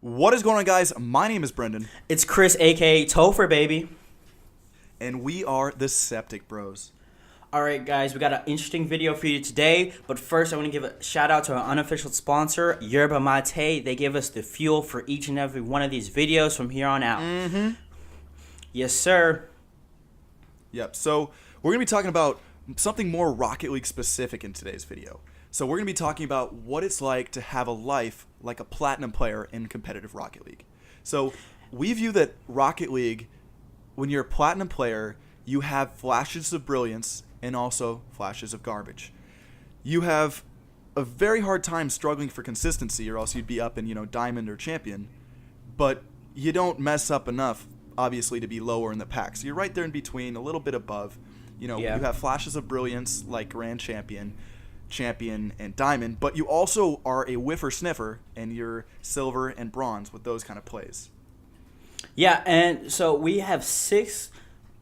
What is going on, guys? My name is Brendan, It's Chris, aka Topher, baby. and we are the Septic Bros. Alright, guys, we got an interesting video for you today. But first, I want to give a shout out to our unofficial sponsor, Yerba Mate. They give us the fuel for each and every one of these videos from here on out. Yes, sir. Yep, so we're going to be talking about something more Rocket League specific in today's video. So we're going to be talking about what it's like to have a life like a platinum player in competitive Rocket League. So we view that Rocket League, when you're a platinum player, you have flashes of brilliance and also flashes of garbage. You have a very hard time struggling for consistency, or else you'd be up in, diamond or champion, but you don't mess up enough, obviously, to be lower in the pack. So you're right there in between, a little bit above. You have flashes of brilliance like grand champion, and diamond, but you also are a whiffer sniffer, and you're silver and bronze with those kind of plays. Yeah, and so we have 6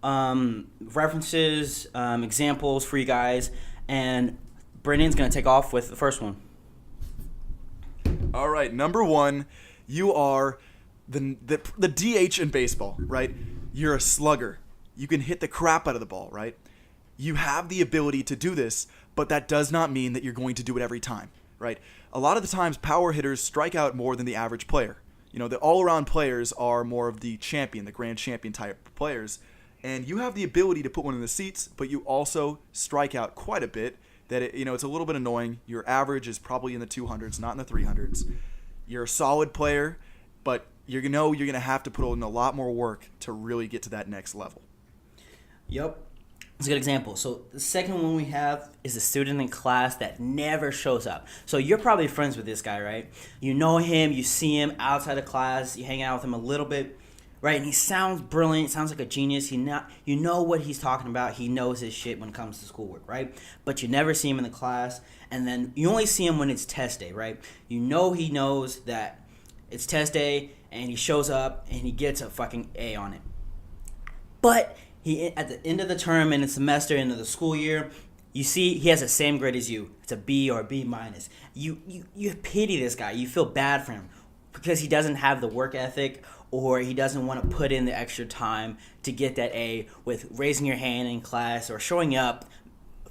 references, examples for you guys, and Brendan's going to take off with the first one. All right, number 1, you are the DH in baseball, right? You're a slugger. You can hit the crap out of the ball, right? You have the ability to do this, but that does not mean that you're going to do it every time, right? A lot of the times, power hitters strike out more than the average player. The all-around players are more of the champion, the grand champion type players, and you have the ability to put one in the seats, but you also strike out quite a bit. It's a little bit annoying. Your average is probably in the 200s, not in the 300s. You're a solid player, but you're going to have to put in a lot more work to really get to that next level. Yep. It's a good example. So the second one we have is a student in class that never shows up. So you're probably friends with this guy, right? You know him, you see him outside of class, you hang out with him a little bit, right? And he sounds brilliant, sounds like a genius. You know what he's talking about. He knows his shit when it comes to schoolwork, right? But you never see him in the class, and then you only see him when it's test day, right? You know he knows that it's test day, and he shows up, and he gets a fucking A on it. But he, at the end of the term, in the semester, end of the school year, you see he has the same grade as you. It's a B or a B minus. You pity this guy. You feel bad for him because he doesn't have the work ethic, or he doesn't want to put in the extra time to get that A with raising your hand in class or showing up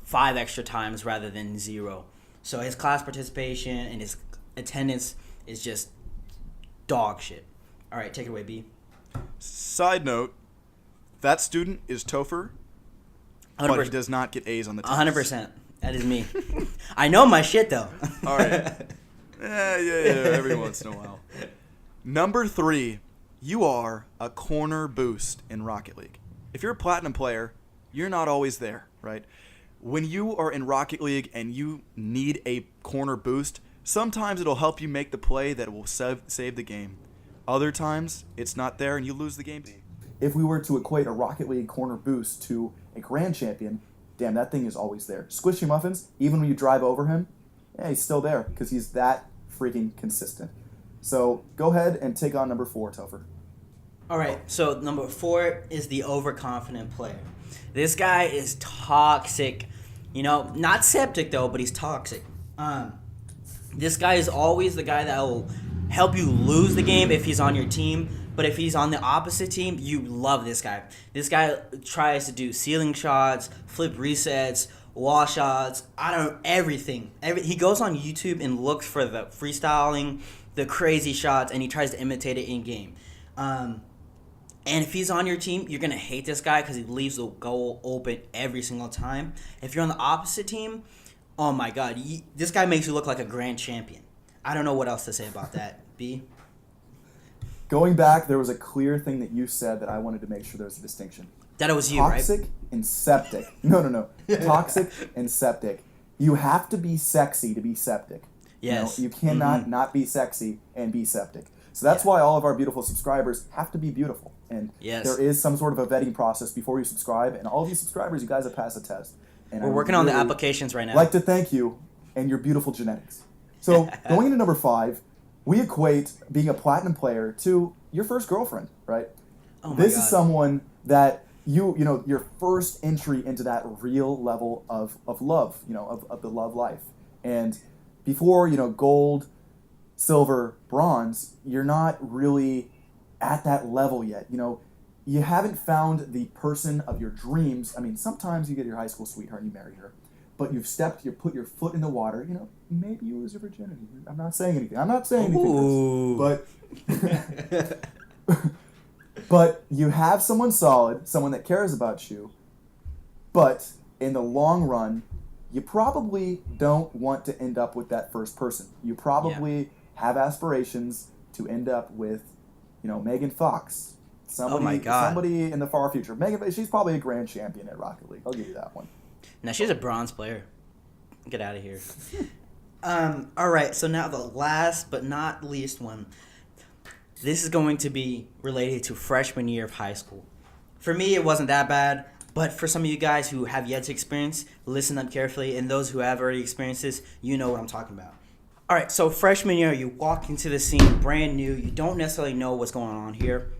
5 extra times rather than 0. So his class participation and his attendance is just dog shit. All right, take it away, B. Side note, that student is Topher, but he does not get A's on the test. 100%. That is me. I know my shit, though. All right. Yeah, every once in a while. Number 3, you are a corner boost in Rocket League. If you're a platinum player, you're not always there, right? When you are in Rocket League and you need a corner boost, sometimes it'll help you make the play that will save the game. Other times, it's not there and you lose the game. If we were to equate a Rocket League corner boost to a grand champion, damn, that thing is always there. Squishy Muffins, even when you drive over him, yeah, he's still there because he's that freaking consistent. So go ahead and take on number 4, Topher. All right, so number 4 is the overconfident player. This guy is toxic. Not septic, though, but he's toxic. This guy is always the guy that will help you lose the game if he's on your team. But if he's on the opposite team, you love this guy. This guy tries to do ceiling shots, flip resets, wall shots, everything. He goes on YouTube and looks for the freestyling, the crazy shots, and he tries to imitate it in game. And if he's on your team, you're going to hate this guy because he leaves the goal open every single time. If you're on the opposite team, oh my God, this guy makes you look like a grand champion. I don't know what else to say about that. B? Going back, there was a clear thing that you said that I wanted to make sure there was a distinction. That it was you, Toxic right? and septic. No. Toxic and septic. You have to be sexy to be septic. Yes. You cannot not be sexy and be septic. So that's why all of our beautiful subscribers have to be beautiful. And there is some sort of a vetting process before you subscribe. And all of you subscribers, you guys have passed the test. And we're working on the applications right now. I'd like to thank you and your beautiful genetics. So going into number 5, we equate being a platinum player to your first girlfriend, right? Oh my This God. is someone that your first entry into that real level of love, of the love life. And before, gold, silver, bronze, you're not really at that level yet. You haven't found the person of your dreams. I mean, sometimes you get your high school sweetheart and you marry her, but you put your foot in the water. Maybe you lose your virginity. I'm not saying anything. Ooh. But but you have someone solid, someone that cares about you. But in the long run, you probably don't want to end up with that first person. You probably have aspirations to end up with, Megan Fox. Somebody, Oh my God. Somebody in the far future. Megan, she's probably a grand champion at Rocket League. I'll give you that one. Now she's a bronze player. Get out of here. All right. So now the last but not least one. This is going to be related to freshman year of high school. For me, it wasn't that bad. But for some of you guys who have yet to experience, listen up carefully. And those who have already experienced this, you know what I'm talking about. All right, so freshman year, you walk into the scene brand new. You don't necessarily know what's going on here.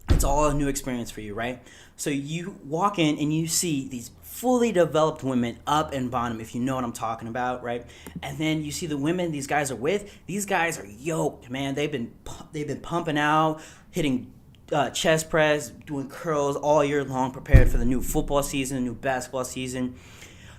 It's all a new experience for you, right? So you walk in and you see these fully developed women up and bottom, if you know what I'm talking about, right? And then you see the women these guys are with. These guys are yoked, man. They've been pumping out, hitting chest press, doing curls all year long, prepared for the new football season, new basketball season.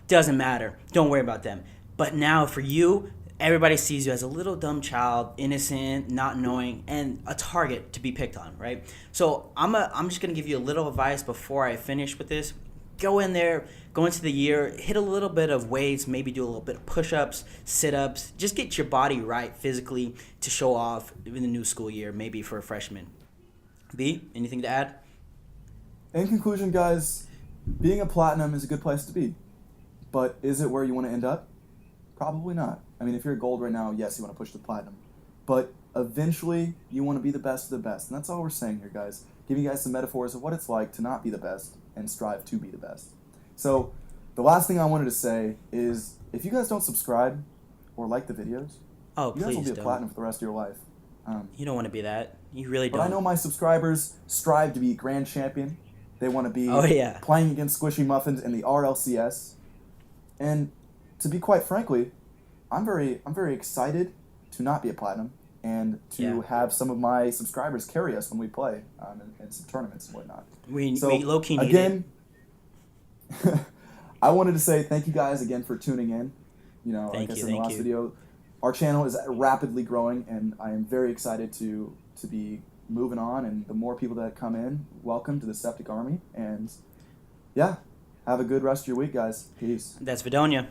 Doesn't matter. Don't worry about them. But now for you, everybody sees you as a little dumb child, innocent, not knowing, and a target to be picked on, right? So I'm just going to give you a little advice before I finish with this. Go in there, go into the year, hit a little bit of weights, maybe do a little bit of push-ups, sit-ups. Just get your body right physically to show off in the new school year, maybe for a freshman. B, anything to add? In conclusion, guys, being a platinum is a good place to be. But is it where you want to end up? Probably not. I mean, if you're a gold right now, yes, you want to push to platinum. But eventually, you want to be the best of the best. And that's all we're saying here, guys. Giving you guys some metaphors of what it's like to not be the best and strive to be the best. So, the last thing I wanted to say is, if you guys don't subscribe or like the videos, you guys will be a platinum for the rest of your life. You don't want to be that. You really don't. But I know my subscribers strive to be grand champion. They want to be playing against Squishy Muffins in the RLCS. And to be quite frankly, I'm very excited to not be a platinum and to have some of my subscribers carry us when we play in some tournaments and whatnot. We low-key need again, I wanted to say thank you guys again for tuning in. Like I said in the last video, our channel is rapidly growing, and I am very excited to be moving on. And the more people that come in, welcome to the Septic Army. And yeah, have a good rest of your week, guys. Peace. That's Vidonia.